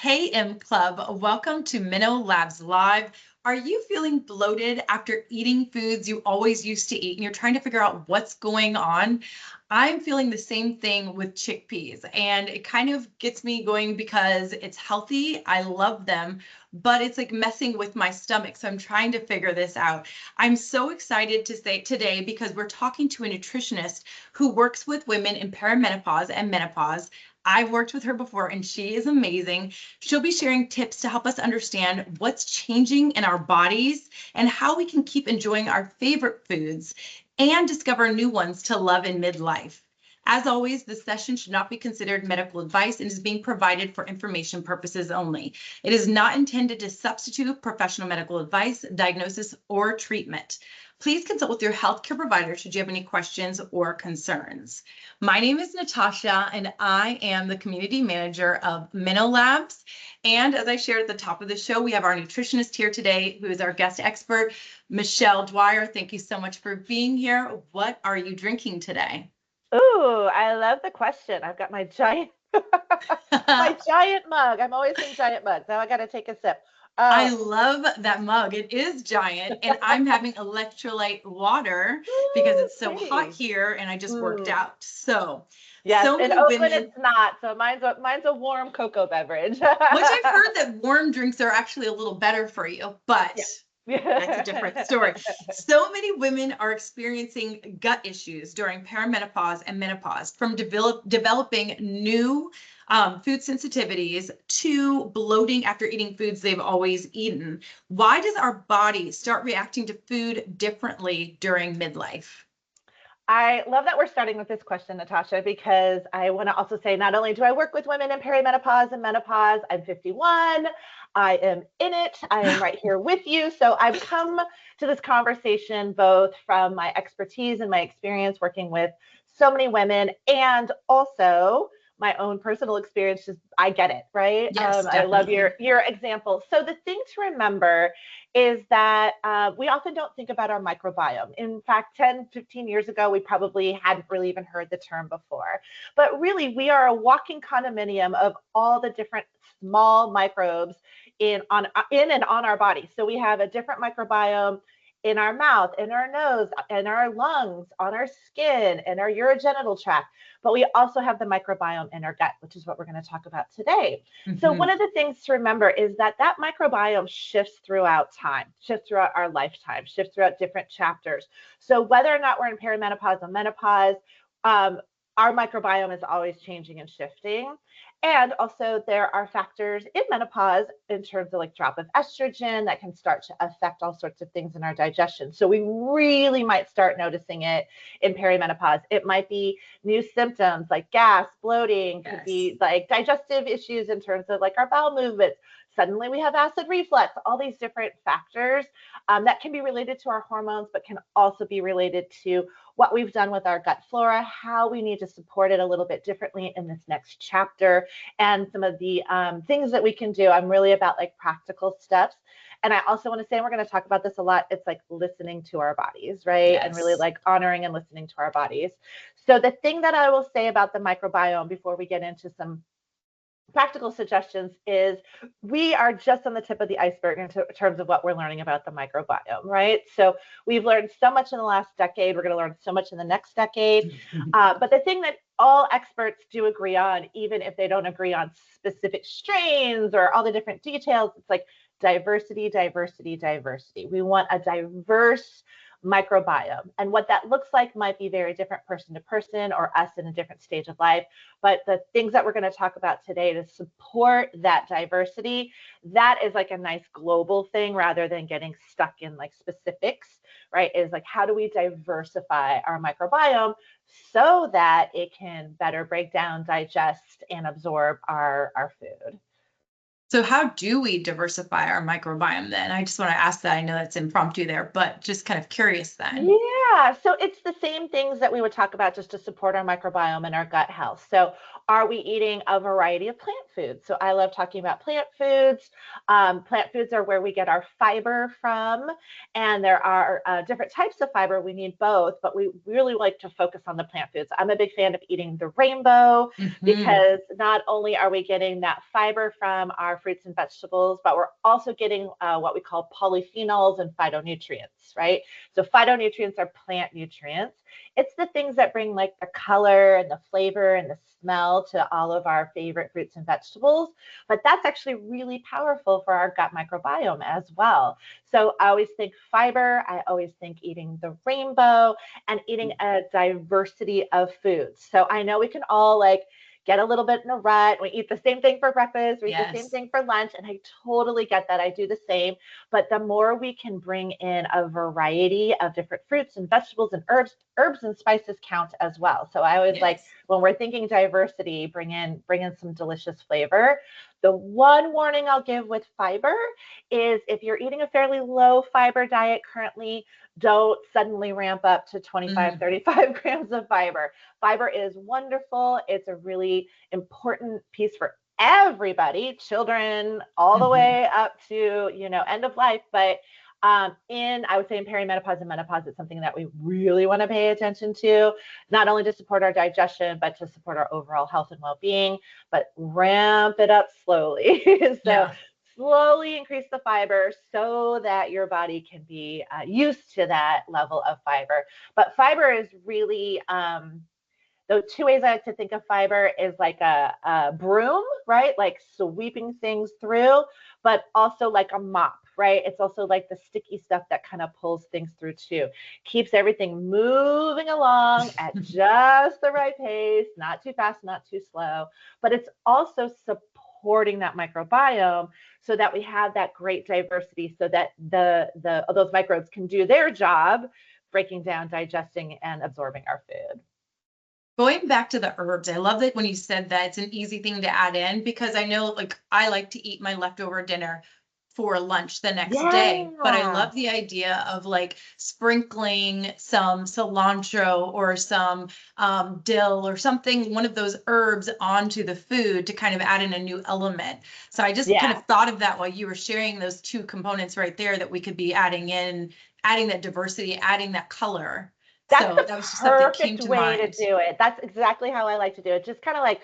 Hey, M Club, welcome to MenoLabs Live. Are you feeling bloated after eating foods you always used to eat and you're trying to figure out what's going on? I'm feeling the same thing with chickpeas, and it kind of gets me going because it's healthy. I love them, but it's like messing with my stomach. So I'm trying to figure this out. I'm so excited to say today because we're talking to a nutritionist who works with women in perimenopause and menopause. I've worked with her before and she is amazing. She'll be sharing tips to help us understand what's changing in our bodies and how we can keep enjoying our favorite foods and discover new ones to love in midlife. As always, this session should not be considered medical advice and is being provided for information purposes only. It is not intended to substitute professional medical advice, diagnosis, or treatment. Please consult with your healthcare provider should you have any questions or concerns. My name is Natasha, and I am the community manager of MenoLabs. And as I shared at the top of the show, we have our nutritionist here today, who is our guest expert, Michelle Dwyer. Thank you so much for being here. What are you drinking today? Ooh, I love the question. I've got my giant my giant mug. I'm always saying giant mug. Now I got to take a sip. I Oh, love that mug. It is giant, and I'm having electrolyte water because woo, it's so hot pretty. here and I just worked Mm, out. So, yes, so in many Oakland women, it's not. So mine's a warm cocoa beverage. which I've heard that warm drinks are actually a little better for you, but that's a different Yeah. story. So many women are experiencing gut issues during perimenopause and menopause, from developing new food sensitivities to bloating after eating foods they've always eaten. Why does our body start reacting to food differently during midlife? I love that we're starting with this question, Natasha, because I want to also say not only do I work with women in perimenopause and menopause, I'm 51. I am in it. I am right here with you. So I've come to this conversation both from my expertise and my experience working with so many women and also my own personal experiences. I get it, right? Yes, I love definitely. your example. So the thing to remember is that we often don't think about our microbiome. In fact, 10, 15 years ago, we probably hadn't really even heard the term before. But really, we are a walking condominium of all the different small microbes in and on our body. So we have a different microbiome in our mouth, in our nose, in our lungs, on our skin, in our urogenital tract. But we also have the microbiome in our gut, which is what we're going to talk about today. So one Mhm. of the things to remember is that that microbiome shifts throughout time, shifts throughout our lifetime, shifts throughout different chapters. So whether or not we're in perimenopause or menopause, um, our microbiome is always changing and shifting. And also there are factors in menopause in terms of like drop of estrogen that can start to affect all sorts of things in our digestion. So we really might start noticing it in perimenopause. It might be new symptoms like gas, bloating, could Yes. be like digestive issues in terms of like our bowel movements. Suddenly we have acid reflux, all these different factors that can be related to our hormones, but can also be related to what we've done with our gut flora, how we need to support it a little bit differently in this next chapter, and some of the things that we can do. I'm really about like practical steps. And I also want to say, and we're going to talk about this a lot, it's like listening to our bodies, right? And really Yes. like honoring and listening to our bodies. So the thing that I will say about the microbiome before we get into some practical suggestions is we are just on the tip of the iceberg in terms of what we're learning about the microbiome, right? So we've learned so much in the last decade. We're going to learn so much in the next decade. But the thing that all experts do agree on, even if they don't agree on specific strains or all the different details, it's like diversity, diversity, diversity. We want a diverse microbiome. And what that looks like might be very different person to person or us in a different stage of life. But the things that we're going to talk about today to support that diversity, that is like a nice global thing rather than getting stuck in like specifics, right? Is like, how do we diversify our microbiome so that it can better break down, digest, and absorb our food? So how do we diversify our microbiome then? I just want to ask that. I know that's impromptu there, but just kind of curious Yeah, then. Yeah, so it's the same things that we would talk about just to support our microbiome and our gut health. So, are we eating a variety of plant foods? So, I love talking about plant foods. Plant foods are where we get our fiber from, and there are different types of fiber. We need both, but we really like to focus on the plant foods. I'm a big fan of eating the rainbow Hmm. because not only are we getting that fiber from our fruits and vegetables, but we're also getting what we call polyphenols and phytonutrients, right? So phytonutrients are plant nutrients. It's the things that bring like the color and the flavor and the smell to all of our favorite fruits and vegetables. But that's actually really powerful for our gut microbiome as well. So I always think fiber, I always think eating the rainbow and eating a diversity of foods. So I know we can all like get a little bit in a rut. We eat the same thing for breakfast, we eat the same Yes. thing for lunch, and I totally get that. I do the same. But the more we can bring in a variety of different fruits and vegetables and herbs and spices count as well. So I always like Yes. when we're thinking diversity, bring in some delicious flavor. The one warning I'll give with fiber is if you're eating a fairly low fiber diet currently, don't suddenly ramp up to 25, Mm. 35 grams of fiber. Fiber is wonderful. It's a really important piece for everybody, children, all the Hmm. way up to, end of life. But I would say in perimenopause and menopause, it's something that we really want to pay attention to, not only to support our digestion, but to support our overall health and well-being, but ramp it up slowly. So Yeah. slowly increase the fiber so that your body can be used to that level of fiber. But fiber is really the two ways I like to think of fiber is like a broom, right? Like sweeping things through, but also like a mop, right? It's also like the sticky stuff that kind of pulls things through too. Keeps everything moving along at just the right pace, not too fast, not too slow, but it's also supporting that microbiome so that we have that great diversity so that the those microbes can do their job breaking down, digesting, and absorbing our food. Going back to the herbs, I love that when you said that it's an easy thing to add in because I know like I like to eat my leftover dinner for lunch the next day, but I Yeah. love the idea of like sprinkling some cilantro or some dill or something, one of those herbs onto the food to kind of add in a new element. So I just kind Yeah. of thought of that while you were sharing those two components right there that we could be adding in, adding that diversity, adding that color. That's So the that was just stuff that came perfect to way to mind. do it. That's exactly how I like to do it. Just kind of like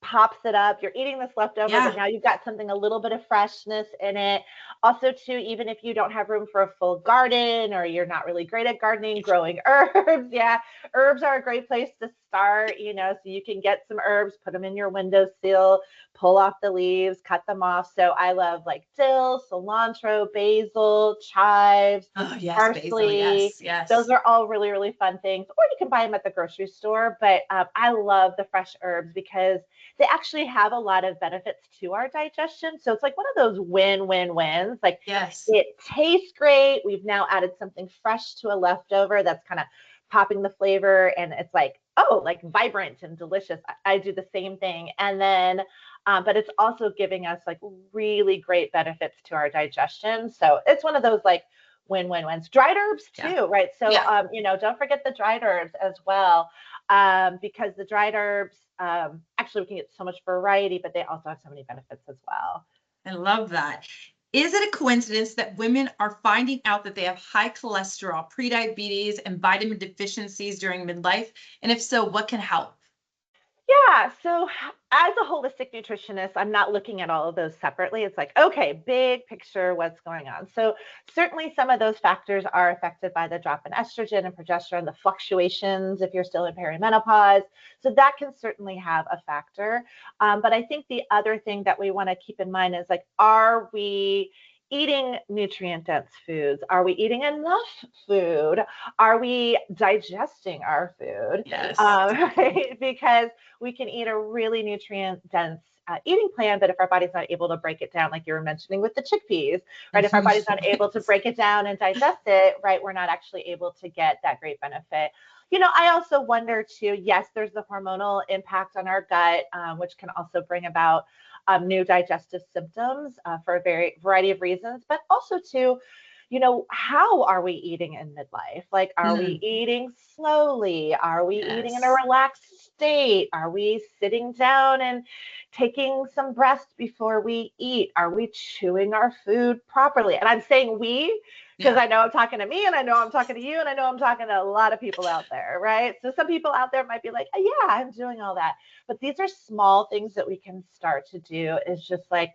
pops it up. You're eating this leftover, but Yeah. now you've got something a little bit of freshness in it. Also, too, even if you don't have room for a full garden or you're not really great at gardening, growing herbs, yeah, herbs are a great place to start, so you can get some herbs, put them in your windowsill, pull off the leaves, cut them off. So I love like dill, cilantro, basil, chives, Oh, yes, basil. parsley. Yes, Those yes. are all really, really fun things. Or you can buy them at the grocery store. But I love the fresh herbs because they actually have a lot of benefits to our digestion. So it's like one of those win-win-wins. Like Yes. it tastes great. We've now added something fresh to a leftover that's kind of popping the flavor. And it's like, oh, like vibrant and delicious. I do the same thing. And then, but it's also giving us like really great benefits to our digestion. So it's one of those like win-win-wins. Dried herbs Yeah. too, right? So, Yeah. don't forget the dried herbs as well, because the dried herbs, actually, we can get so much variety, but they also have so many benefits as well. I love that. Is it a coincidence that women are finding out that they have high cholesterol, prediabetes, and vitamin deficiencies during midlife? And if so, what can help? Yeah. So, as a holistic nutritionist, I'm not looking at all of those separately. It's like, okay, big picture, what's going on? So, certainly some of those factors are affected by the drop in estrogen and progesterone, the fluctuations if you're still in perimenopause. So, that can certainly have a factor. But I think the other thing that we want to keep in mind is like, are we eating nutrient dense foods? Are we eating enough food? Are we digesting our food? Yes, exactly. Right? Because we can eat a really nutrient dense eating plan, but if our body's not able to break it down, like you were mentioning with the chickpeas, right? If our body's not able to Yes. break it down and digest it, right, we're not actually able to get that great benefit. I also wonder too, yes, there's the hormonal impact on our gut, which can also bring about new digestive symptoms for a variety of reasons, but also too, how are we eating in midlife? Like, are we eating slowly? Are we eating in a Yes. relaxed state? Are we sitting down and taking some rest before we eat? Are we chewing our food properly? And I'm saying we, because Yeah. I know I'm talking to me, and I know I'm talking to you, and I know I'm talking to a lot of people out there, right? So some people out there might be like, oh, yeah, I'm doing all that. But these are small things that we can start to do, is just like,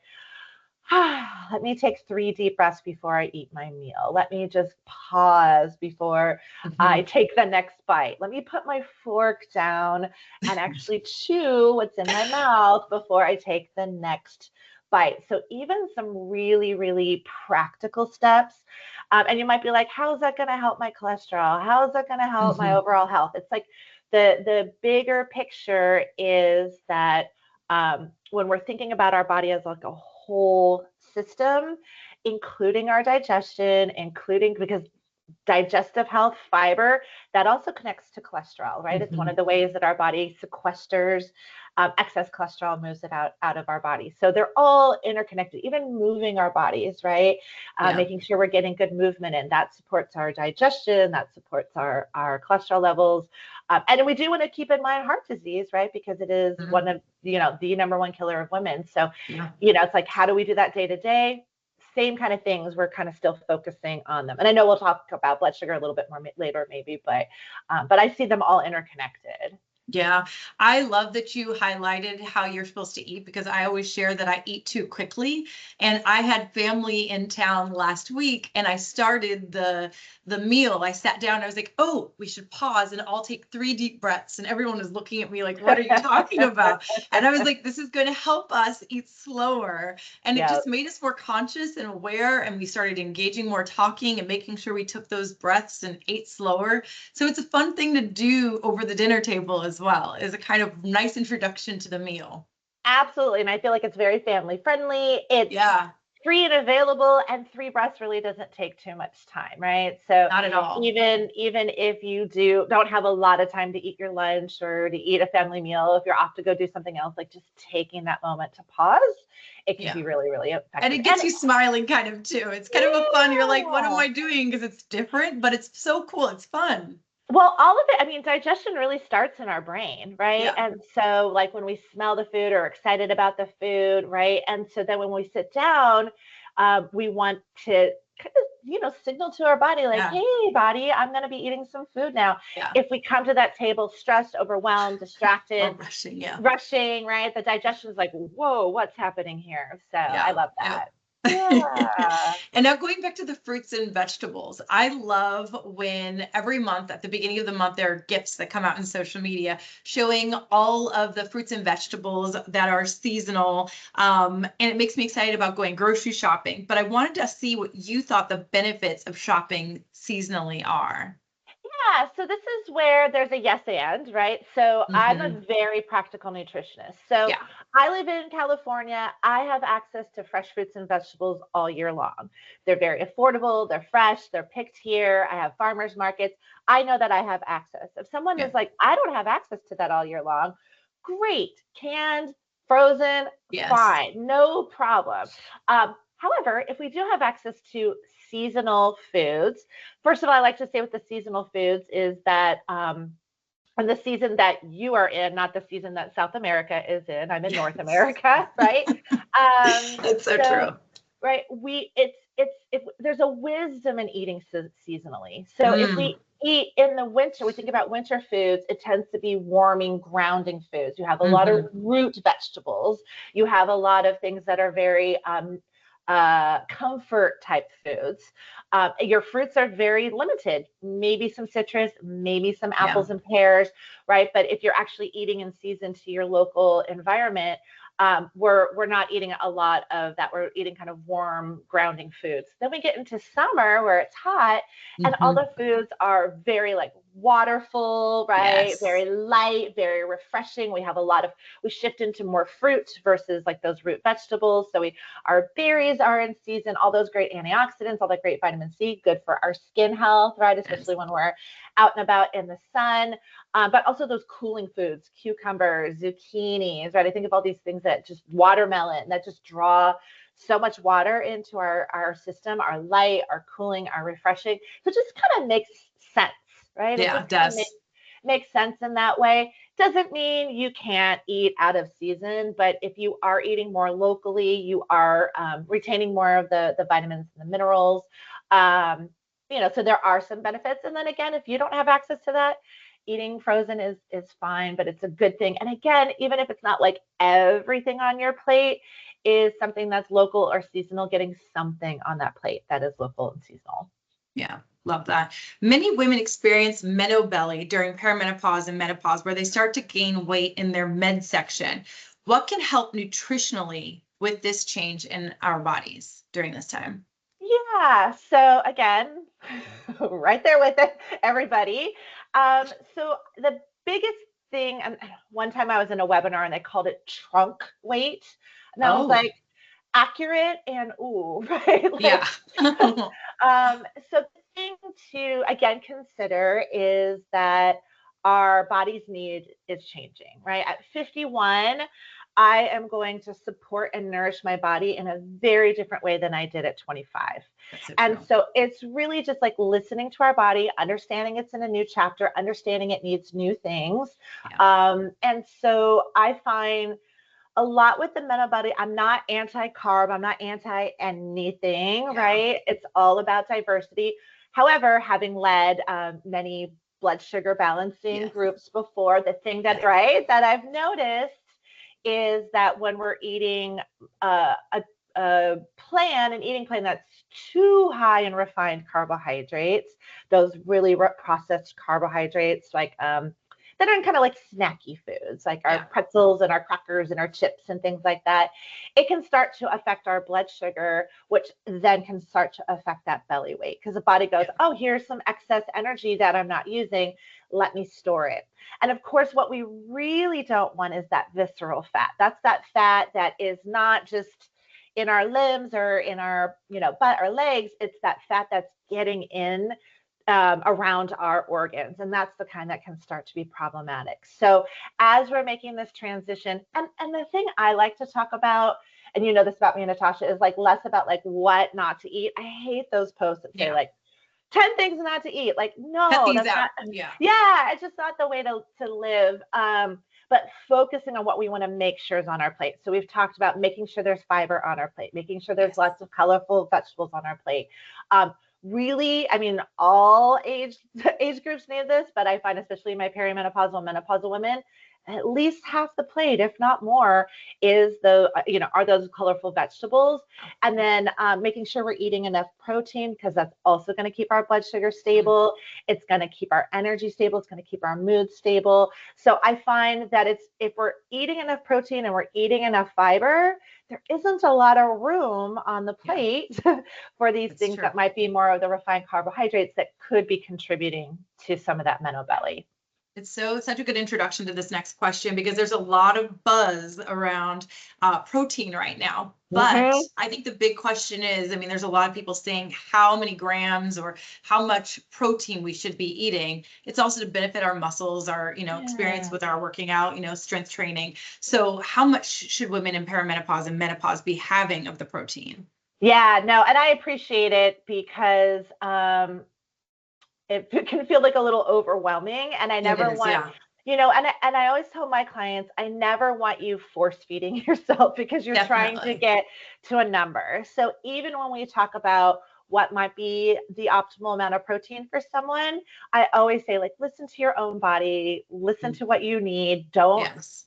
let me take 3 deep breaths before I eat my meal. Let me just pause before I take the next bite. Let me put my fork down and actually chew what's in my mouth before I take the next bite. So even some really, really practical steps. And you might be like, how is that going to help my cholesterol? How is that going to help my overall health? It's like the bigger picture is that when we're thinking about our body as like a whole system, including our digestion, including, because digestive health, fiber, that also connects to cholesterol, right? It's one of the ways that our body sequesters excess cholesterol, moves it out of our body. So they're all interconnected, even moving our bodies, right? Making sure we're getting good movement in, that supports our digestion, that supports our cholesterol levels. And we do want to keep in mind heart disease, right? Because it is one of, the number one killer of women. So, it's like, how do we do that day to day? Same kind of things. We're kind of still focusing on them. And I know we'll talk about blood sugar a little bit more later, maybe, but I see them all interconnected. Yeah, I love that you highlighted how you're supposed to eat, because I always share that I eat too quickly. And I had family in town last week, and I started the meal. I sat down, I was like, oh, we should pause and I'll take 3 deep breaths. And everyone was looking at me like, what are you talking about? And I was like, this is going to help us eat slower. And it just made us more conscious and aware. And we started engaging more, talking and making sure we took those breaths and ate slower. So it's a fun thing to do over the dinner table as well, is a kind of nice introduction to the meal. Absolutely. And I feel like it's very family friendly. It's free and available, and 3 breaths really doesn't take too much time, right? So not at all. Even if you don't have a lot of time to eat your lunch or to eat a family meal, if you're off to go do something else, like just taking that moment to pause, it can be really, really effective. And it gets you smiling kind of too. It's kind of a fun, you're like, what am I doing? Because it's different, but it's so cool. It's fun. Well, all of it, I mean, digestion really starts in our brain, right? And so like when we smell the food or excited about the food, right? And so then when we sit down, we want to kind of, signal to our body like, hey, body, I'm going to be eating some food now. If we come to that table stressed, overwhelmed, distracted, rushing, right? The digestion is like, whoa, what's happening here? So I love that. And now going back to the fruits and vegetables, I love when every month at the beginning of the month, there are gifts that come out in social media showing all of the fruits and vegetables that are seasonal. And it makes me excited about going grocery shopping. But I wanted to see what you thought the benefits of shopping seasonally are. Yeah, so this is where there's a yes and, right? So I'm a very practical nutritionist. So I live in California. I have access to fresh fruits and vegetables all year long. They're very affordable, they're fresh, they're picked here. I have farmers markets. I know that I have access. If someone is like, I don't have access to that all year long, great. Canned, frozen, fine, no problem. However, if we do have access to seasonal foods, first of all, I like to say with the seasonal foods is that and the season that you are in, not the season that South America is in. I'm in North America, right? It's so true. Right. There's a wisdom in eating seasonally. So if we eat in the winter, we think about winter foods, it tends to be warming, grounding foods. You have a lot of root vegetables. You have a lot of things that are very comfort type foods. Your fruits are very limited, maybe some citrus, maybe some apples and pears, right? But if you're actually eating in season to your local environment, we're not eating a lot of that. We're eating kind of warm, grounding foods. Then we get into summer where it's hot and all the foods are very like waterful, right? Yes. Very light, very refreshing. We shift into more fruit versus like those root vegetables. So our berries are in season, all those great antioxidants, all that great vitamin C, good for our skin health, right? Yes. Especially when we're out and about in the sun. But also those cooling foods, cucumbers, zucchinis, right? I think of all these things that just watermelon that just draw so much water into our system, are light, are cooling, are refreshing. So it just kind of makes sense, right? It Yeah, just it kind of does. makes sense in that way. Doesn't mean you can't eat out of season, but if you are eating more locally, you are retaining more of the vitamins and the minerals. So there are some benefits. And then again, if you don't have access to that, eating frozen is fine, but it's a good thing. And again, even if it's not like everything on your plate is something that's local or seasonal, getting something on that plate that is local and seasonal. Yeah, love that. Many women experience menobelly during perimenopause and menopause, where they start to gain weight in their midsection. What can help nutritionally with this change in our bodies during this time? Yeah. So again, right there with it, everybody. So the biggest thing, and one time I was in a webinar and they called it trunk weight. And I was Oh, like, accurate and ooh, right? yeah. So the thing to again consider is that our body's need is changing, right? At 51, I am going to support and nourish my body in a very different way than I did at 25. That's so And true. so it's really just like listening to our body, understanding it's in a new chapter, understanding it needs new things. Yeah. And so I find a lot with the meta body. I'm not anti-carb. I'm not anti anything, Yeah. right? It's all about diversity. However, having led many blood sugar balancing Yes. groups before, the thing that, Yes. right, that I've noticed is that when we're eating a an eating plan that's too high in refined carbohydrates, those really processed carbohydrates, like that are kind of like snacky foods, like our Yeah. pretzels and our crackers and our chips and things like that, it can start to affect our blood sugar, which then can start to affect that belly weight because the body goes, Yeah. oh, here's some excess energy that I'm not using. Let me store it. And of course, what we really don't want is that visceral fat. That's that fat that is not just in our limbs or in our, butt or legs. It's that fat that's getting in around our organs. And that's the kind that can start to be problematic. So as we're making this transition, and the thing I like to talk about, and you know this about me, Natasha, is like less about like what not to eat. I hate those posts that say Yeah. like 10 things not to eat. Like, Cut no, these that's out. not, Yeah. yeah, it's just not the way to live. But focusing on what we want to make sure is on our plate. So we've talked about making sure there's fiber on our plate, making sure there's Yes. lots of colorful vegetables on our plate. Really, I mean, all age groups need this, but I find especially my perimenopausal and menopausal women, at least half the plate, if not more, is are those colorful vegetables. And then making sure we're eating enough protein because that's also going to keep our blood sugar stable. It's going to keep our energy stable. It's going to keep our mood stable. So I find that if we're eating enough protein and we're eating enough fiber, there isn't a lot of room on the Yeah. plate for these It's things true. that might be more of the refined carbohydrates that could be contributing to some of that menobelly. It's such a good introduction to this next question because there's a lot of buzz around protein right now. But Mm-hmm. I think the big question is, I mean, there's a lot of people saying how many grams or how much protein we should be eating. It's also to benefit our muscles, our, experience Yeah. with our working out, strength training. So how much should women in perimenopause and menopause be having of the protein? Yeah, no, and I appreciate it because it can feel like a little overwhelming. And I It never is, want, yeah, and I always tell my clients, I never want you force feeding yourself because you're trying to definitely. get to a number. So even when we talk about what might be the optimal amount of protein for someone, I always say, like, listen to your own body, listen to what you need. Don't Yes.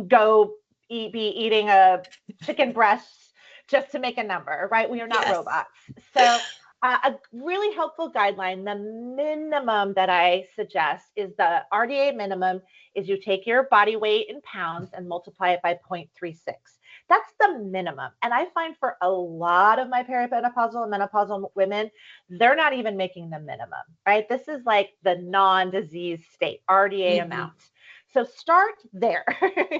go be eating a chicken breast just to make a number, right? We are not Yes. robots. So a really helpful guideline, the minimum that I suggest is the RDA minimum is you take your body weight in pounds and multiply it by 0.36. That's the minimum. And I find for a lot of my perimenopausal and menopausal women, they're not even making the minimum, right? This is like the non-disease state, RDA amount. So start there.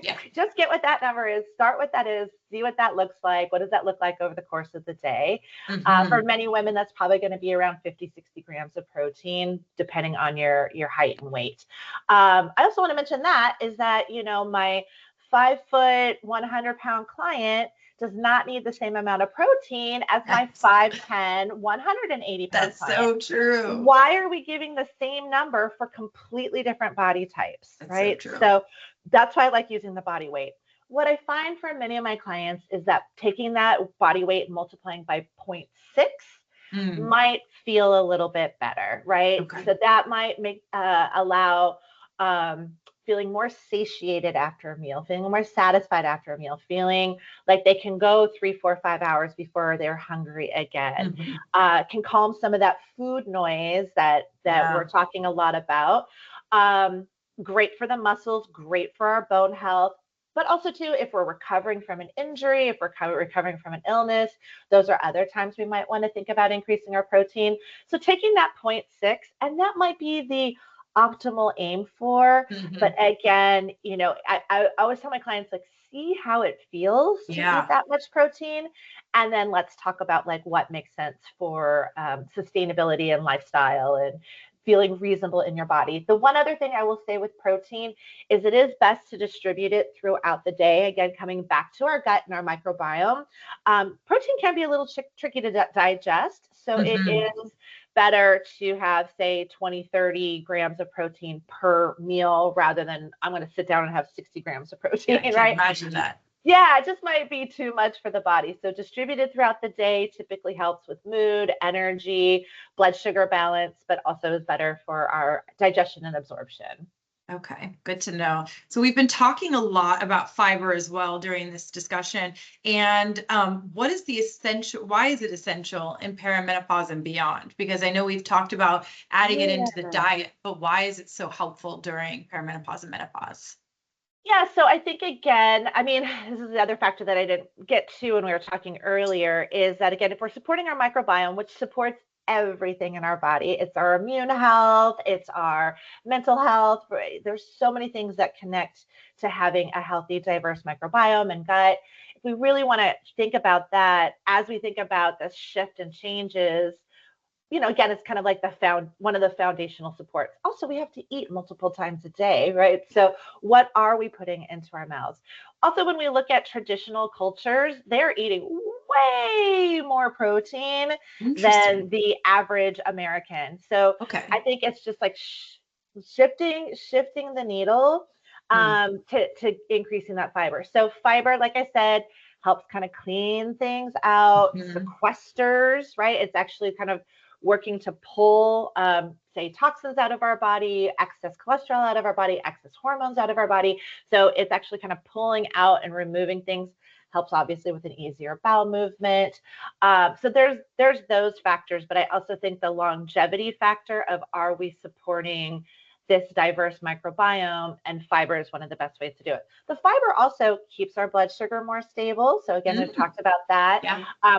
Yeah. Just get what that number is, start what that is, see what that looks like. What does that look like over the course of the day? For many women, that's probably going to be around 50, 60 grams of protein, depending on your height and weight. I also want to mention that is that, you know, my 5 foot, 100-pound client does not need the same amount of protein as my 5'10", 180-pound That's client. so true. Why are we giving the same number for completely different body types, That's right? so true. So that's why I like using the body weight. What I find for many of my clients is that taking that body weight and multiplying by 0.6 might feel a little bit better, right? Okay. So that might make allow feeling more satiated after a meal, feeling more satisfied after a meal, feeling like they can go 3, 4, 5 hours before they're hungry again. Can calm some of that food noise that we're talking a lot about. Great for the muscles, great for our bone health. But also, too, if we're recovering from an injury, if we're recovering from an illness, those are other times we might want to think about increasing our protein. So taking that 0.6, and that might be the optimal aim for. But again, you know, I always tell my clients, like, see how it feels to eat that much protein. And then let's talk about like what makes sense for sustainability and lifestyle and feeling reasonable in your body. The one other thing I will say with protein is it is best to distribute it throughout the day. Again, coming back to our gut and our microbiome, protein can be a little tricky to digest. So it is better to have, say, 20, 30 grams of protein per meal rather than I'm going to sit down and have 60 grams of protein, I can't imagine that. Yeah, it just might be too much for the body. So distributed throughout the day typically helps with mood, energy, blood sugar balance, but also is better for our digestion and absorption. Okay, good to know. So we've been talking a lot about fiber as well during this discussion. And what is the essential, why is it essential in perimenopause and beyond? Because I know we've talked about adding it into the diet, but why is it so helpful during perimenopause and menopause? Yeah, so I think, again, I mean, this is the other factor that I didn't get to when we were talking earlier, is that, again, if we're supporting our microbiome, which supports everything in our body, it's our immune health, it's our mental health, right? There's so many things that connect to having a healthy, diverse microbiome and gut. If we really want to think about that, as we think about the shift and changes, you know, again, it's kind of like one of the foundational supports. Also, we have to eat multiple times a day, right? So what are we putting into our mouths? Also, when we look at traditional cultures, they're eating way more protein than the average American. So I think it's just like shifting the needle to increasing that fiber. So fiber, like I said, helps kind of clean things out, sequesters, right? It's actually kind of working to pull, say, toxins out of our body, excess cholesterol out of our body, excess hormones out of our body. So it's actually kind of pulling out and removing things. Helps obviously with an easier bowel movement. So there's those factors, but I also think the longevity factor of, are we supporting this diverse microbiome, and fiber is one of the best ways to do it. The fiber also keeps our blood sugar more stable. So again, we've talked about that,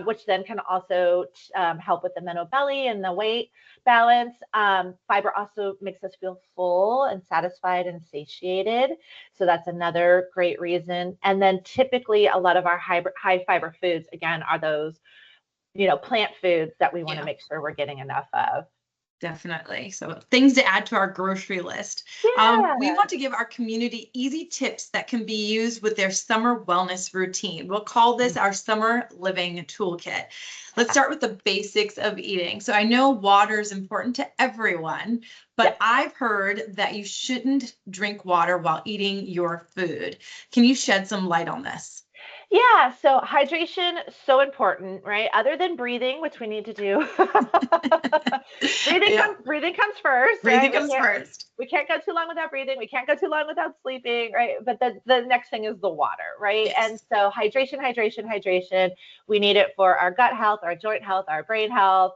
which then can also help with the menobelly and the weight balance. Fiber also makes us feel full and satisfied and satiated. So that's another great reason. And then typically a lot of our high fiber foods, again, are those, you know, plant foods that we want to make sure we're getting enough of. Definitely. So things to add to our grocery list. We want to give our community easy tips that can be used with their summer wellness routine. We'll call this our summer living toolkit. Let's start with the basics of eating. So I know water is important to everyone, but I've heard that you shouldn't drink water while eating your food. Can you shed some light on this? Yeah, so hydration, so important, right? Other than breathing, which we need to do. breathing comes first. Breathing comes first. We can't go too long without breathing. We can't go too long without sleeping, right? But the next thing is the water, right? Yes. And so hydration. We need it for our gut health, our joint health, our brain health.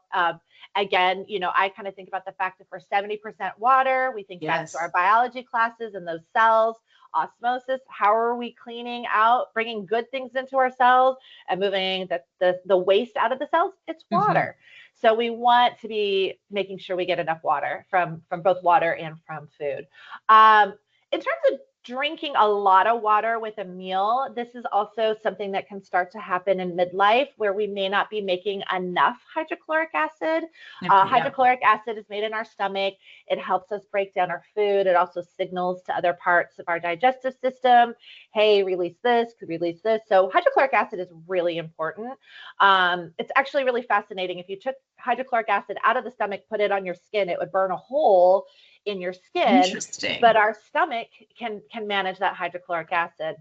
Again, I kind of think about the fact that we're 70% water. We think back to our Yes. biology classes and those cells, osmosis. How are we cleaning out, bringing good things into our cells and moving the waste out of the cells? It's Mm-hmm. water. So we want to be making sure we get enough water from both water and from food. In terms of drinking a lot of water with a meal, this is also something that can start to happen in midlife where we may not be making enough hydrochloric acid. Okay, yeah. Hydrochloric acid is made in our stomach. It helps us break down our food. It also signals to other parts of our digestive system, hey, release this, could release this. So hydrochloric acid is really important. It's actually really fascinating. If you took hydrochloric acid out of the stomach, put it on your skin, it would burn a hole in your skin, but Interesting. our stomach can manage that hydrochloric acid.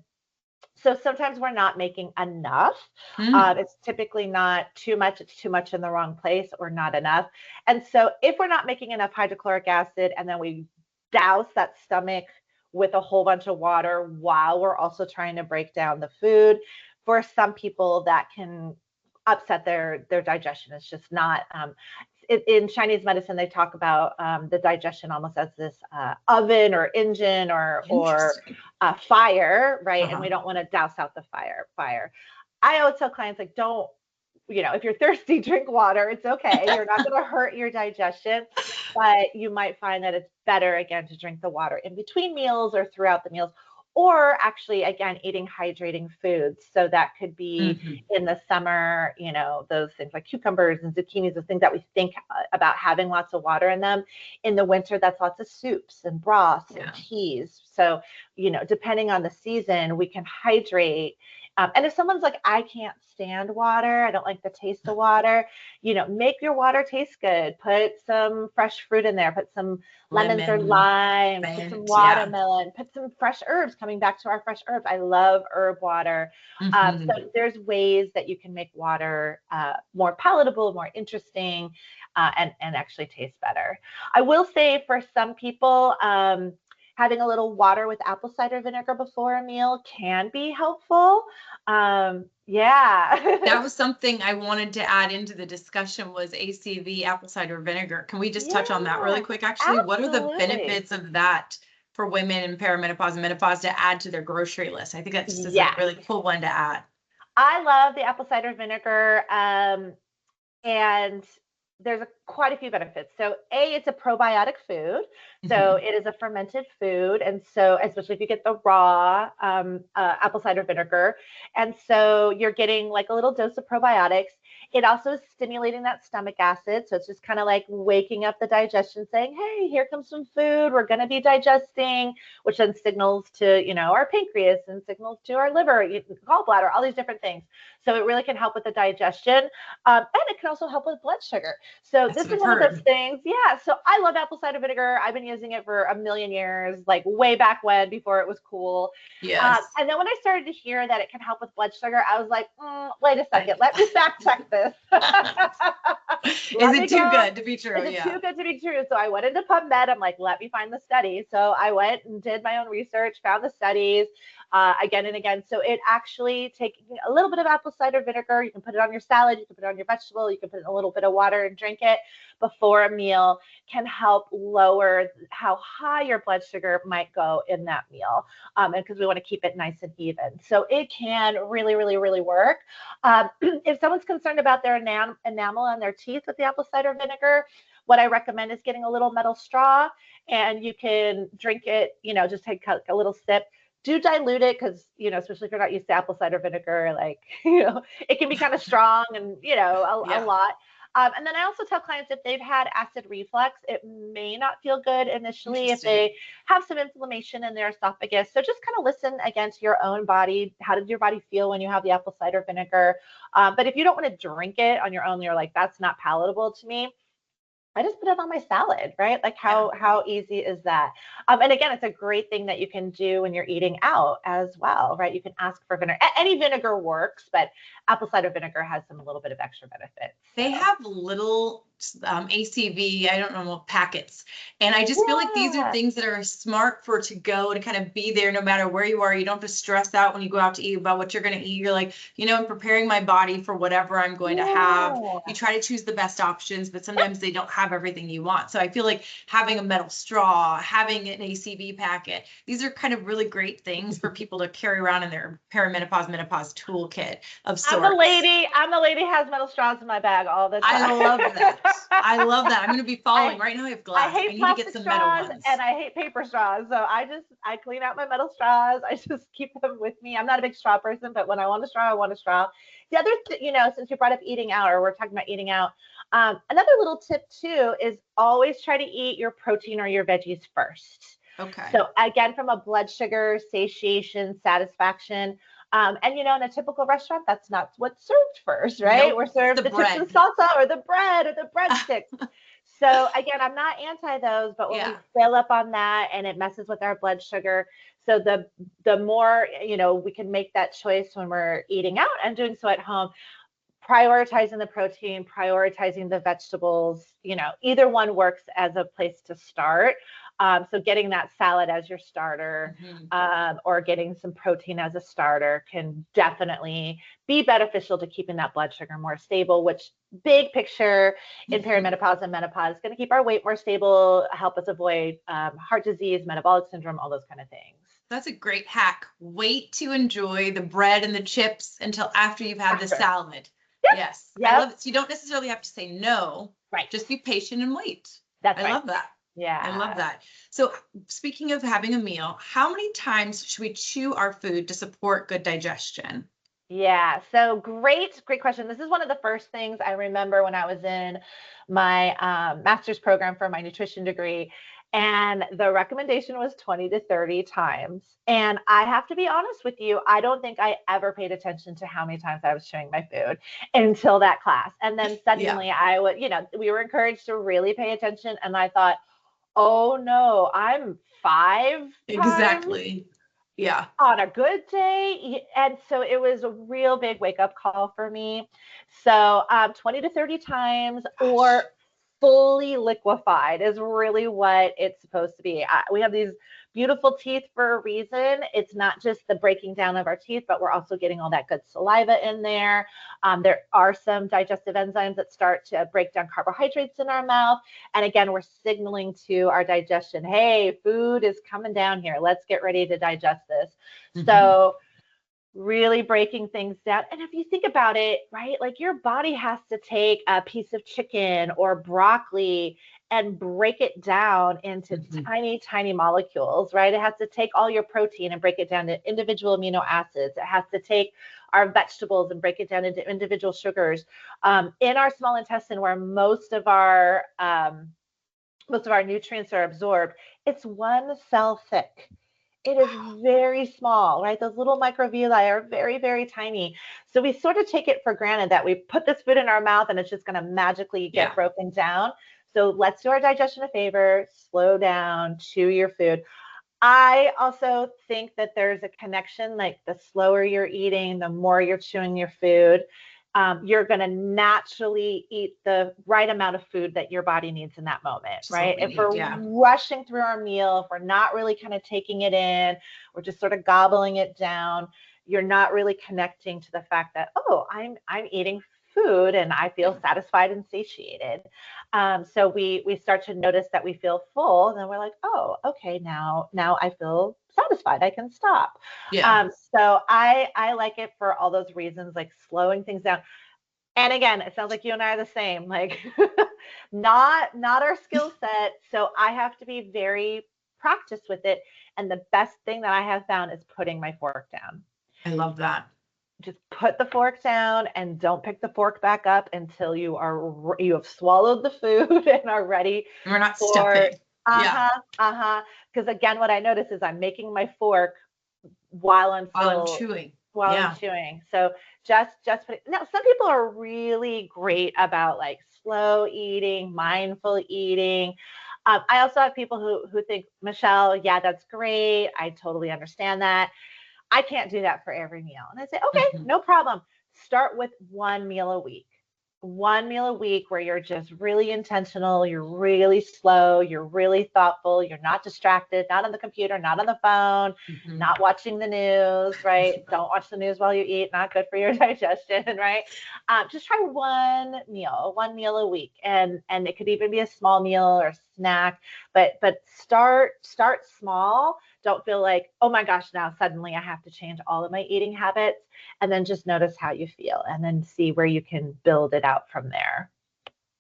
So sometimes we're not making enough. Mm. It's typically not too much. It's too much in the wrong place or not enough. And so if we're not making enough hydrochloric acid and then we douse that stomach with a whole bunch of water while we're also trying to break down the food, for some people that can upset their digestion. It's just not in Chinese medicine, they talk about the digestion almost as this oven or engine or Interesting. fire, right? And Uh-huh. we don't want to douse out the fire. I always tell clients, like, don't, if you're thirsty, drink water. It's okay. You're not going to hurt your digestion, but you might find that it's better, again, to drink the water in between meals or throughout the meals, or actually, again, eating hydrating foods. So that could be Mm-hmm. in the summer, those things like cucumbers and zucchinis, the things that we think about having lots of water in them. In the winter, that's lots of soups and broths and Yeah. teas. So, depending on the season, we can hydrate. And if someone's like, I can't stand water, I don't like the taste of water, make your water taste good. Put some fresh fruit in there, put some lemons or Lemon, limes, put some mint, yeah. watermelon, put some fresh herbs. Coming back to our fresh herbs, I love herb water. Mm-hmm. So there's ways that you can make water more palatable, more interesting, and actually taste better. I will say for some people, having a little water with apple cider vinegar before a meal can be helpful. Yeah. That was something I wanted to add into the discussion was ACV, apple cider vinegar. Can we just touch on that really Yeah, quick? Actually, what are the absolutely. benefits of that for women in perimenopause and menopause to add to their grocery list? I think that just is a Yes. really cool one to add. I love the apple cider vinegar. And there's quite a few benefits. So it's a probiotic food. So Mhm. it is a fermented food. And so, especially if you get the raw apple cider vinegar. And so you're getting like a little dose of probiotics. It also is stimulating that stomach acid. So it's just kind of like waking up the digestion saying, hey, here comes some food. We're going to be digesting, which then signals to, our pancreas and signals to our liver, gallbladder, all these different things. So it really can help with the digestion. And it can also help with blood sugar. So That's this what is I've one of those heard. things. Yeah. So I love apple cider vinegar. I've been using it for a million years, like way back when, before it was cool. Yes. And then when I started to hear that it can help with blood sugar, I was like, wait a second, Like, let me fact check this. is Let me it too go. good to be true? Is it Yeah. too good to be true? So I went into PubMed. I'm like, let me find the study. So I went and did my own research, found the studies again and again. So it actually taking a little bit of apple cider vinegar, you can put it on your salad, you can put it on your vegetable, you can put it in a little bit of water and drink it before a meal, can help lower how high your blood sugar might go in that meal. And because we want to keep it nice and even. So it can really, really, really work. If someone's concerned about their enamel on their teeth with the apple cider vinegar, what I recommend is getting a little metal straw and you can drink it, just take a little sip. Do dilute it because, especially if you're not used to apple cider vinegar, like, it can be kind of strong and, a Yeah. lot. And then I also tell clients if they've had acid reflux, it may not feel good initially if Interesting. they have some inflammation in their esophagus. So just kind of listen again to your own body. How did your body feel when you have the apple cider vinegar? But if you don't want to drink it on your own, you're like, that's not palatable to me. I just put it on my salad, right? Like Yeah. how easy is that? And again, it's a great thing that you can do when you're eating out as well, right? You can ask for vinegar. Any vinegar works, but apple cider vinegar has some a little bit of extra benefits. They So have little ACV, I don't know, packets. And I just feel like these are Yeah. things that are smart for to go to kind of be there no matter where you are. You don't have to stress out when you go out to eat about what you're going to eat. You're like, I'm preparing my body for whatever I'm going to have. You Yeah. try to choose the best options, but sometimes they don't have everything you want. So I feel like having a metal straw, having an ACV packet, these are kind of really great things for people to carry around in their perimenopause, menopause toolkit of I'm the sorts. lady. I'm the lady who has metal straws in my bag all the I time. love that. I love that. I'm going to be following. I Right now I have I glass. I hate need to get plastic some metal straws and ones. I hate paper straws. So I clean out my metal straws. I just keep them with me. I'm not a big straw person, but when I want a straw, I want a straw. The other, since you brought up eating out, or we're talking about eating out, another little tip too is always try to eat your protein or your veggies first. Okay. So again, from a blood sugar, satiation, satisfaction. And in a typical restaurant, that's not what's served first, right? Nope. We're It's the served the chips and bread. salsa or the bread or the breadsticks. So again, I'm not anti those, but when Yeah. we fill up on that and it messes with our blood sugar, so the more we can make that choice when we're eating out and doing so at home, prioritizing the protein, prioritizing the vegetables, either one works as a place to start. So getting that salad as your starter, or getting some protein as a starter can definitely be beneficial to keeping that blood sugar more stable, which big picture in perimenopause and menopause is going to keep our weight more stable, help us avoid heart disease, metabolic syndrome, all those kind of things. That's a great hack. Wait to enjoy the bread and the chips until after you've had the After. salad. Yep. Yes. I Yep. love it. So you don't necessarily have to say no. Right. Just be patient and wait. That's I right. love that. I love Yeah. that. So speaking of having a meal, how many times should we chew our food to support good digestion? Yeah. So great question. This is one of the first things I remember when I was in my master's program for my nutrition degree. And the recommendation was 20 to 30 times. And I have to be honest with you, I don't think I ever paid attention to how many times I was chewing my food until that class. And then Yeah, suddenly I would, we were encouraged to really pay attention. And I thought, oh no, I'm 5 times exactly. Yeah. on a good day. And so it was a real big wake up call for me. So 20 to 30 times, or Gosh. fully liquefied is really what it's supposed to be. We have these beautiful teeth for a reason. It's not just the breaking down of our teeth, but we're also getting all that good saliva in there. There are some digestive enzymes that start to break down carbohydrates in our mouth. And again, we're signaling to our digestion, hey, food is coming down here. Let's get ready to digest this. So really breaking things down. And if you think about it, right, like your body has to take a piece of chicken or broccoli and break it down into tiny, tiny molecules, right? It has to take all your protein and break it down to individual amino acids. It has to take our vegetables and break it down into individual sugars. In our small intestine, where most of our nutrients are absorbed, it's one cell thick. It is very small, right? Those little microvilli are very, very tiny. So we sort of take it for granted that we put this food in our mouth and it's just going to magically get Yeah. broken down. So let's do our digestion a favor, slow down, chew your food. I also think that there's a connection, like the slower you're eating, the more you're chewing your food, you're going to naturally eat the right amount of food that your body needs in that moment, Just what right? we If need. we're Yeah. rushing through our meal, if we're not really kind of taking it in, we're just sort of gobbling it down, you're not really connecting to the fact that, oh, I'm eating food and I feel satisfied and satiated. So we start to notice that we feel full, and then we're like, oh, okay, now I feel satisfied. I can stop. Yeah. So I like it for all those reasons, like slowing things down. And again, it sounds like you and I are the same. Like, not our skill set. So I have to be very practiced with it. And the best thing that I have found is putting my fork down. I love that. Just put the fork down and don't pick the fork back up until you have swallowed the food and are ready We're not for stuffing. Yeah. because again, what I notice is I'm making my fork while I'm While I'm still chewing. while I'm Yeah. chewing. So just put it. Now, some people are really great about like slow eating, mindful eating. I also have people who think, Michelle, yeah, that's great. I totally understand that. I can't do that for every meal. And I say, okay, no problem. Start with one meal a week. one meal a week where you're just really intentional, you're really slow, you're really thoughtful, you're not distracted, not on the computer, not on the phone, Mhm. not watching the news, right? Don't watch the news while you eat, not good for your digestion, right? Just try one meal a week, and it could even be a small meal or snack, but start small. Don't feel like, oh my gosh, now suddenly I have to change all of my eating habits, and then just notice how you feel and then see where you can build it out from there.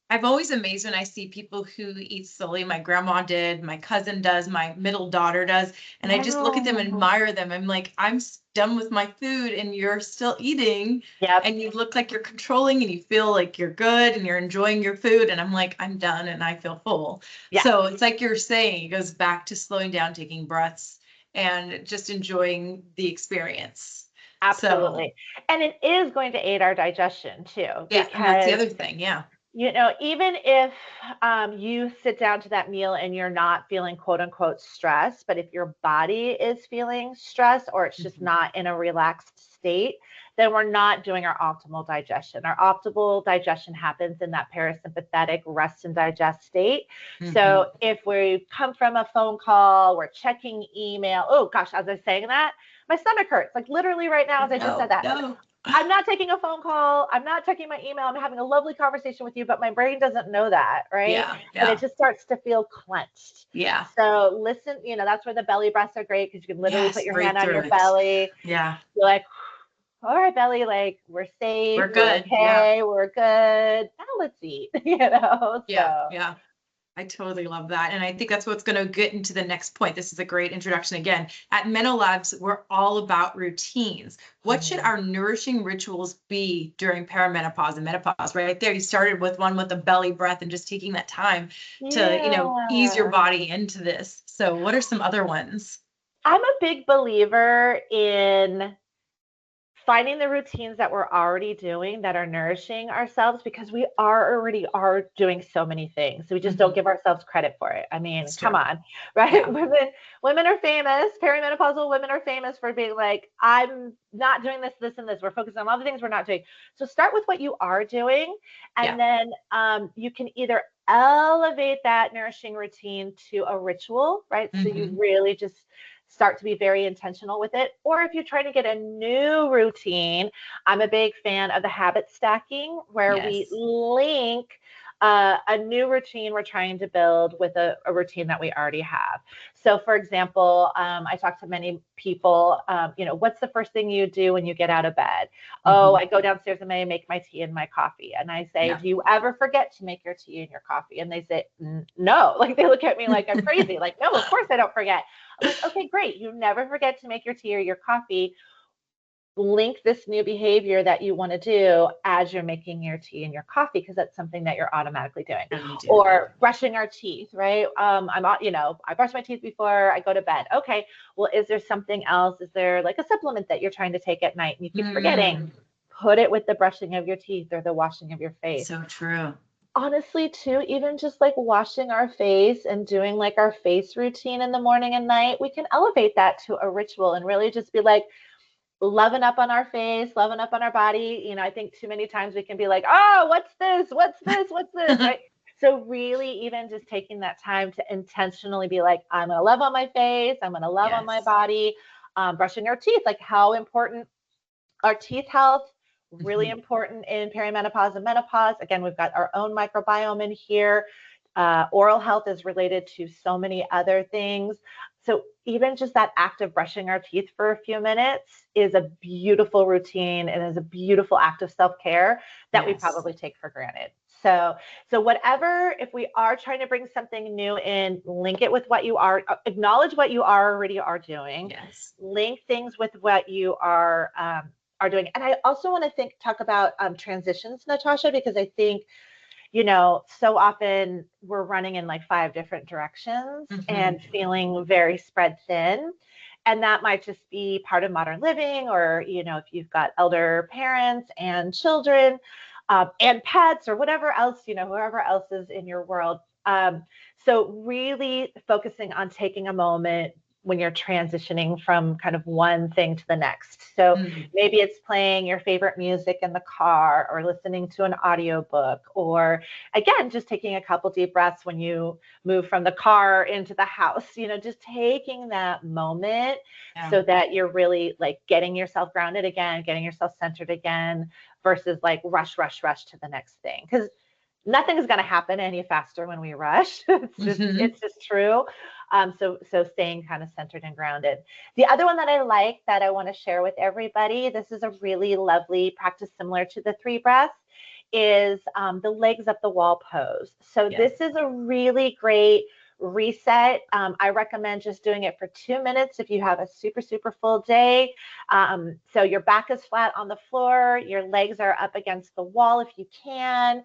I'm always amazed when I see people who eat slowly. My grandma did, my cousin does, my middle daughter does. And I just look at them and Yeah. admire them. I'm like, done with my food and you're still eating Yep. and you look like you're controlling and you feel like you're good and you're enjoying your food. And I'm like, I'm done and I feel full. Yeah. So it's like you're saying, it goes back to slowing down, taking breaths, and just enjoying the experience. So, Absolutely. And it is going to aid our digestion too, yeah. And that's the because other thing. Yeah. even if you sit down to that meal and you're not feeling quote unquote stress, but if your body is feeling stress or it's just Mhm. not in a relaxed state, then we're not doing our optimal digestion. Our optimal digestion happens in that parasympathetic rest and digest state. Mhm. So if we come from a phone call, we're checking email. Oh gosh, as I was saying that, my stomach hurts. Like literally right now, as I just said No, that. no. I'm not taking a phone call. I'm not checking my email. I'm having a lovely conversation with you, but my brain doesn't know that, right? Yeah. And it Yeah. just starts to feel clenched. Yeah. So listen, that's where the belly breaths are great because you can literally put Yes, your hand right on through your it. belly. Yeah, You're like, all right, belly, like we're safe, we're we're good. Yeah, okay, we're good. Now let's eat, you know? yeah, So yeah. I totally love that. And I think that's what's going to get into the next point. This is a great introduction again. At MenoLabs, we're all about routines. What should mm, our nourishing rituals be during perimenopause and menopause? Right there, you started with one with the belly breath and just taking that time to, ease your yeah. body into this. So, what are some other ones? I'm a big believer in finding the routines that we're already doing that are nourishing ourselves because we already are doing so many things. So we just don't Mhm. give ourselves credit for it. I mean, That's come true. on, right? Yeah. Women are famous, perimenopausal women are famous for being like, I'm not doing this, this, and this. We're focused on all the things we're not doing. So start with what you are doing, Yeah. and then you can either elevate that nourishing routine to a ritual, right? So you Hmm. really just start to be very intentional with it. Or if you're trying to get a new routine, I'm a big fan of the habit stacking, where we Yes. link a new routine we're trying to build with a routine that we already have. So, for example, I talk to many people, what's the first thing you do when you get out of bed? Oh, Hmm. I go downstairs and I make my tea and my coffee. And I say, Yeah. do you ever forget to make your tea and your coffee? And they say, no. Like they look at me like I'm crazy. Like, no, of course I don't forget. I'm like, okay, great. You never forget to make your tea or your coffee. Link this new behavior that you want to do as you're making your tea and your coffee because that's something that you're automatically doing. And we do. Yeah. Or brushing our teeth, right? I brush my teeth before I go to bed. Okay, well, is there something else? Is there like a supplement that you're trying to take at night and you keep forgetting? Mm, Put it with the brushing of your teeth or the washing of your face. so true. Honestly, too, even just like washing our face and doing like our face routine in the morning and night, we can elevate that to a ritual and really just be like, loving up on our face, loving up on our body. I think too many times we can be like, oh, what's this? What's this? What's this? Right. So, really, even just taking that time to intentionally be like, I'm going to love on my face, I'm going to love on my Yes. body, brushing our teeth, like how important our teeth health, really Mhm. important in perimenopause and menopause. Again, we've got our own microbiome in here. Oral health is related to so many other things. So even just that act of brushing our teeth for a few minutes is a beautiful routine and is a beautiful act of self-care that we Yes. probably take for granted. So whatever, if we are trying to bring something new in, link it with what you are, acknowledge what you already are doing, Yes. link things with what you are doing. And I also want to talk about transitions, Natasha, because I think, so often we're running in like 5 different directions Hmm. and feeling very spread thin. And that might just be part of modern living, or, if you've got elder parents and children and pets or whatever else, whoever else is in your world. So really focusing on taking a moment, when you're transitioning from kind of one thing to the next. So maybe it's playing your favorite music in the car, or listening to an audiobook, or again, just taking a couple deep breaths when you move from the car into the house, just taking that moment so that you're really like getting yourself grounded again, getting yourself centered again, versus like rush to the next thing. Because nothing is going to happen any faster when we rush. It's just true. So staying kind of centered and grounded. The other one that I like that I want to share with everybody, this is a really lovely practice similar to the 3 breaths, is the legs up the wall pose. So this is a really great reset. I recommend just doing it for 2 minutes if you have a super full day. So your back is flat on the floor, your legs are up against the wall if you can.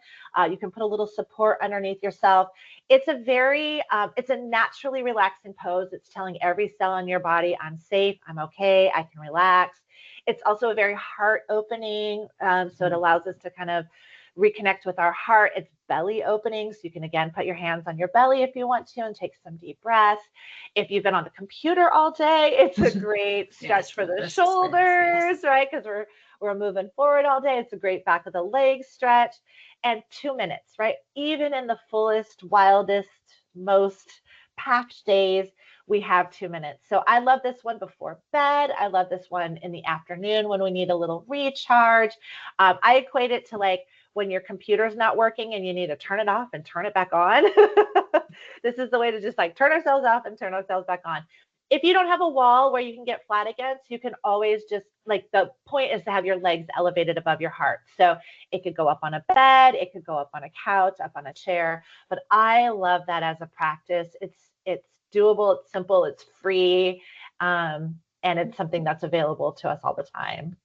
You can put a little support underneath yourself. It's it's a naturally relaxing pose. It's telling every cell in your body, I'm safe, I'm okay, I can relax. It's also a very heart opening. So it allows us to kind of reconnect with our heart. It's belly opening. So you can, again, put your hands on your belly if you want to and take some deep breaths. If you've been on the computer all day, it's a great stretch for the shoulders, right? Because we're moving forward all day. It's a great back of the legs stretch. And 2 minutes, right? Even in the fullest, wildest, most packed days, we have 2 minutes. So I love this one before bed. I love this one in the afternoon when we need a little recharge. I equate it to like when your computer's not working and you need to turn it off and turn it back on. This is the way to just like turn ourselves off and turn ourselves back on. If you don't have a wall where you can get flat against, you can always just like, the point is to have your legs elevated above your heart. So it could go up on a bed, it could go up on a couch, up on a chair. But I love that as a practice. It's doable, it's simple, it's free, and it's something that's available to us all the time.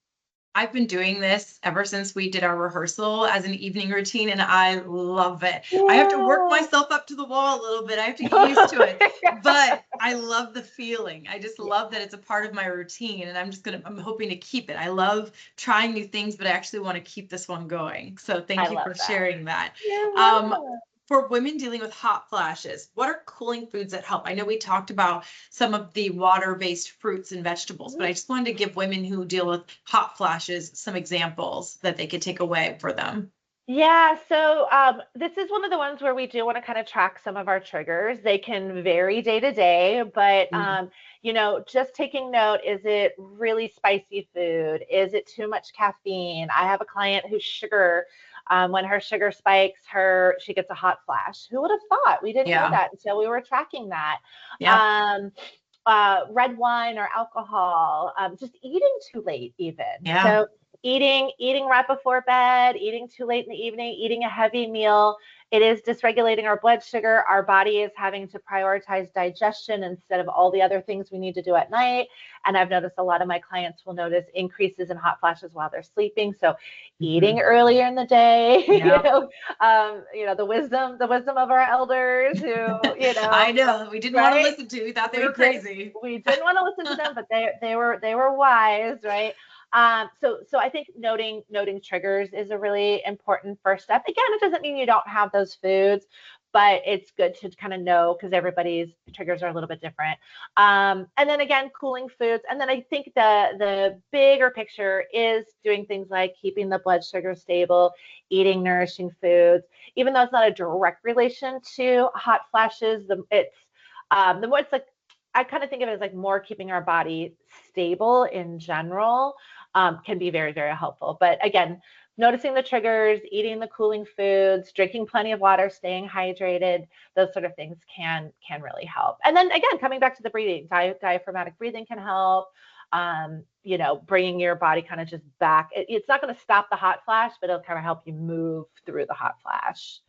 I've been doing this ever since we did our rehearsal as an evening routine, and I love it. I have to work myself up to the wall a little bit. I have to get used to it, but I love the feeling. I just love that it's a part of my routine, and I'm hoping to keep it. I love trying new things, but I actually want to keep this one going. So thank you for sharing that. For women dealing with hot flashes, what are cooling foods that help? I know we talked about some of the water-based fruits and vegetables, but I just wanted to give women who deal with hot flashes some examples that they could take away for them. Yeah, so this is one of the ones where we do want to kind of track some of our triggers. They can vary day to day, but just taking note, is it really spicy food? Is it too much caffeine? I have a client whose sugar, when her sugar spikes, she gets a hot flash. Who would have thought? We didn't know that until we were tracking that. Red wine or alcohol, just eating too late even. So eating right before bed, eating too late in the evening, eating a heavy meal, it is dysregulating our blood sugar. Our body is having to prioritize digestion instead of all the other things we need to do at night. And I've noticed a lot of my clients will notice increases in hot flashes while they're sleeping. So eating earlier in the day, the wisdom of our elders who, I know we didn't want to listen to. We thought they were crazy. We didn't want to listen to them, but they were wise, right? So I think noting triggers is a really important first step. Again, it doesn't mean you don't have those foods, but it's good to kind of know, because everybody's triggers are a little bit different. And then again, cooling foods. And then I think the bigger picture is doing things like keeping the blood sugar stable, eating nourishing foods. Even though it's not a direct relation to hot flashes, the more it's like, I kind of think of it as like more keeping our body stable in general, can be very, very helpful. But again, noticing the triggers, eating the cooling foods, drinking plenty of water, staying hydrated, those sort of things can really help. And then again, coming back to the breathing, diaphragmatic breathing can help. Bringing your body kind of just back. It's not going to stop the hot flash, but it'll kind of help you move through the hot flash.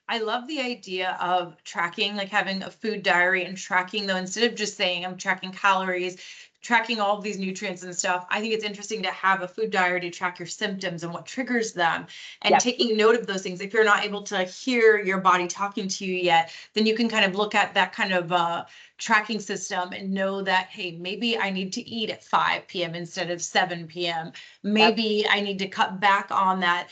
I love the idea of tracking, like having a food diary and tracking, though, instead of just saying I'm tracking calories, tracking all of these nutrients and stuff. I think it's interesting to have a food diary to track your symptoms and what triggers them, and taking note of those things. If you're not able to hear your body talking to you yet, then you can kind of look at that kind of tracking system and know that, hey, maybe I need to eat at 5 p.m. instead of 7 p.m. Maybe I need to cut back on that,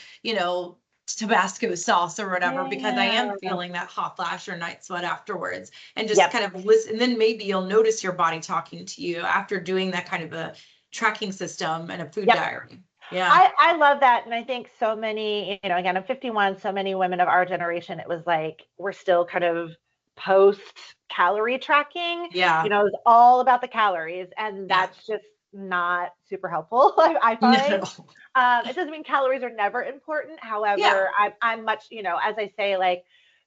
Tabasco sauce or whatever, because I am Yeah. feeling that hot flash or night sweat afterwards, and just Yep. kind of listen. And then maybe you'll notice your body talking to you after doing that kind of a tracking system and a food Yep. diary. Yeah. I love that. And I think so many, again, I'm 51, so many women of our generation, it was like, we're still kind of post calorie tracking. Yeah. It's all about the calories, and Yeah. that's just not super helpful, I find. It doesn't mean calories are never important. However, I'm much, as I say, like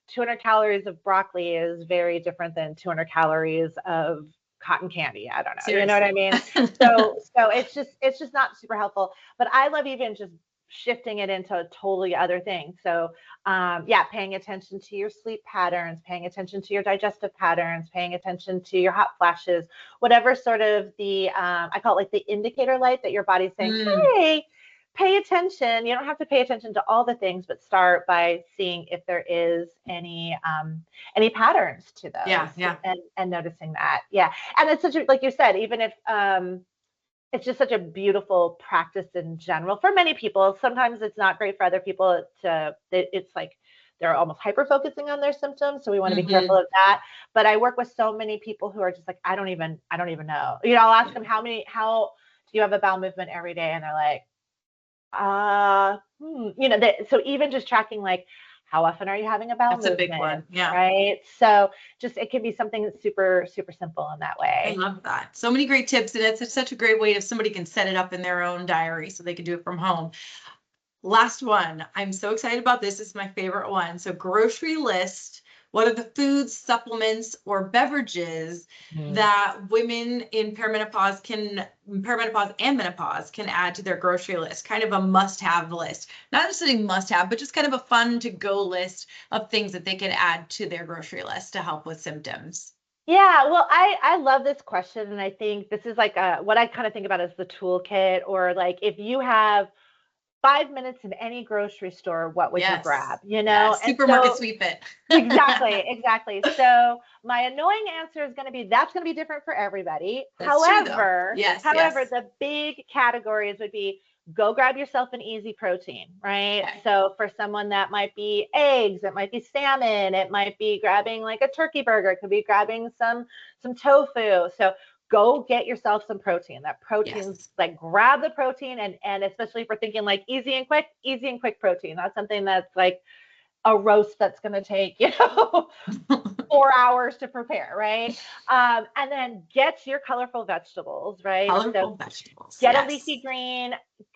200 calories of broccoli is very different than 200 calories of cotton candy. I don't know. Seriously. You know what I mean? So it's just not super helpful. But I love even just shifting it into a totally other thing. So paying attention to your sleep patterns, paying attention to your digestive patterns, paying attention to your hot flashes, whatever sort of the I call it like the indicator light that your body's saying, hey, pay attention. You don't have to pay attention to all the things, but start by seeing if there is any patterns to those. Yeah. And noticing that. Yeah. And it's such a, like you said, even if it's just such a beautiful practice in general for many people. Sometimes it's not great for other people. It's like they're almost hyper focusing on their symptoms, so we want to be careful of that. But I work with so many people who are just like, I don't even know. I'll ask them how do you have a bowel movement every day, and they're like, so even just tracking, like, how often are you having a bowel movement? That's a big one. Yeah. Right. So just, it can be something that's super, super simple in that way. I love that. So many great tips. And it's such a great way if somebody can set it up in their own diary so they can do it from home. Last one. I'm so excited about this. This is my favorite one. So grocery list. What are the foods, supplements, or beverages that women in perimenopause and menopause can add to their grocery list? Kind of a must-have list. Not necessarily must-have, but just kind of a fun-to-go list of things that they can add to their grocery list to help with symptoms. Yeah, well, I love this question, and I think this is like what I kind of think about as the toolkit, or like if you have 5 minutes in any grocery store, what would you grab? Yes. And Supermarket sweep it. Exactly. So my annoying answer is going to be, that's going to be different for everybody. That's true, though. However, Yes. the big categories would be, go grab yourself an easy protein, right? Okay. So for someone, that might be eggs, it might be salmon, it might be grabbing like a turkey burger, it could be grabbing some tofu. So go get yourself some protein. That protein, like, grab the protein, and especially if we're thinking like easy and quick protein. That's something that's like a roast that's going to take 4 hours to prepare, right? And then get your colorful vegetables, right? Colorful vegetables. Get a leafy green.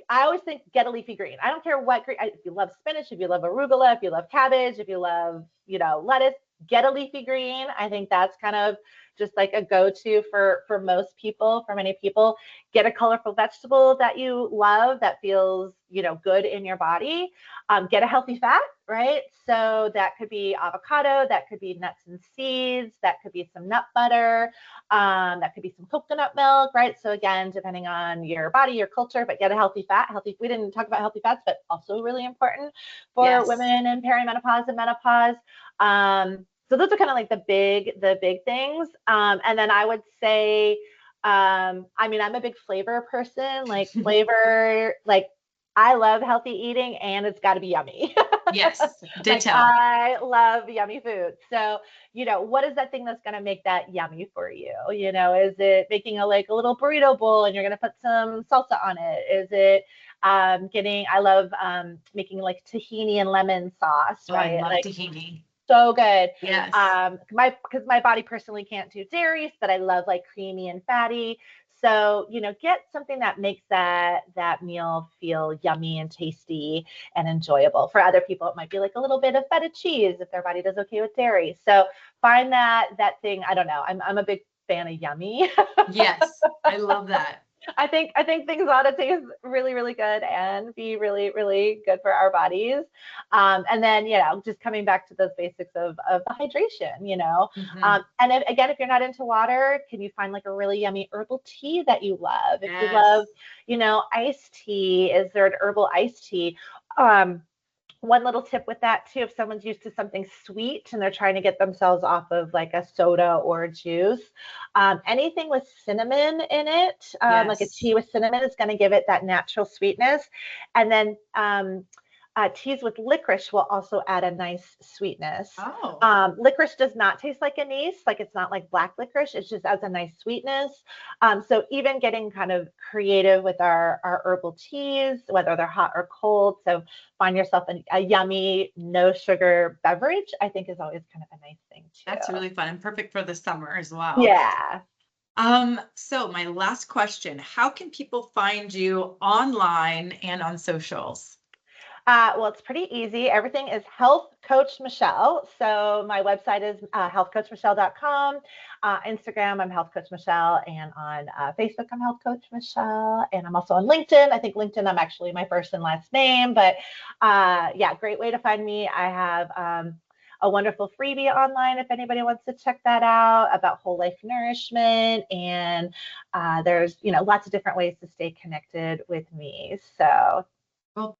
I always think get a leafy green. I don't care what green. If you love spinach, if you love arugula, if you love cabbage, if you love lettuce, get a leafy green. I think that's kind of just like a go-to for most people, for many people. Get a colorful vegetable that you love, that feels good in your body. Get a healthy fat, right? So that could be avocado, that could be nuts and seeds, that could be some nut butter, that could be some coconut milk, right? So again, depending on your body, your culture, but get a healthy fat. We didn't talk about healthy fats, but also really important for women in perimenopause and menopause. So those are kind of like the big things. And then I would say, I'm a big flavor person, like flavor, like I love healthy eating, and it's got to be yummy. Yes, ditto. I love yummy food. So, what is that thing that's going to make that yummy for you? Is it making a little burrito bowl and you're going to put some salsa on it? Is it I love making like tahini and lemon sauce, right? I love tahini. So good. Yes. Because my body personally can't do dairy, but I love like creamy and fatty. So, get something that makes that meal feel yummy and tasty and enjoyable. For other people, it might be like a little bit of feta cheese if their body does okay with dairy. So find that thing. I don't know. I'm a big fan of yummy. Yes, I love that. I think things ought to taste really, really good and be really, really good for our bodies. And then, just coming back to those basics of the hydration, and if you're not into water, can you find like a really yummy herbal tea that you love? If you love, iced tea, is there an herbal iced tea? One little tip with that too, if someone's used to something sweet and they're trying to get themselves off of like a soda or a juice, anything with cinnamon in it, like a tea with cinnamon, is going to give it that natural sweetness. And then teas with licorice will also add a nice sweetness. Oh. Licorice does not taste like anise, like it's not like black licorice. It just adds a nice sweetness. So even getting kind of creative with our herbal teas, whether they're hot or cold. So find yourself a yummy, no sugar beverage, I think is always kind of a nice thing too. That's really fun and perfect for the summer as well. Yeah. So my last question, how can people find you online and on socials? Well, it's pretty easy. Everything is Health Coach Michelle. So my website is healthcoachmichelle.com. Instagram, I'm Health Coach Michelle. And on Facebook, I'm Health Coach Michelle. And I'm also on LinkedIn. I think LinkedIn, I'm actually my first and last name. But yeah, great way to find me. I have a wonderful freebie online if anybody wants to check that out about whole life nourishment. And there's, lots of different ways to stay connected with me. So Well,